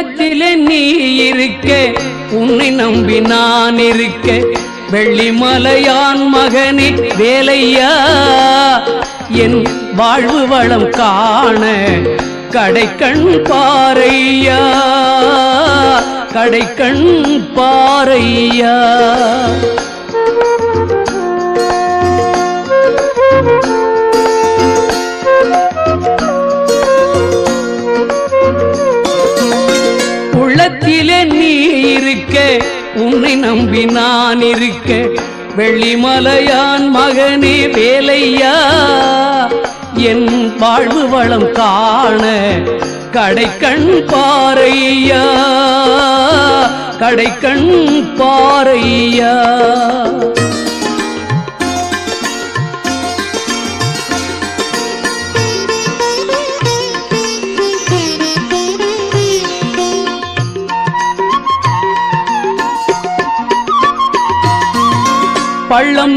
உள்ளத்திலே நீ இருக்க உன்னை நம்பி நான் இருக்க வெள்ளிமலையான் மகனே வேலையா என் வாழ்வு வளம் காண கடைக்கண் பாரையா கடைக்கண் பாரையா உள்ளத்திலே நீ இருக்க உன்னை நம்பி நான் இருக்க வெள்ளிமலையான் மகனே வேலையா என் வாழ்வு வளம் காண கடைக்கண் பாரையா கடைக்கண் பாரையா பள்ளம்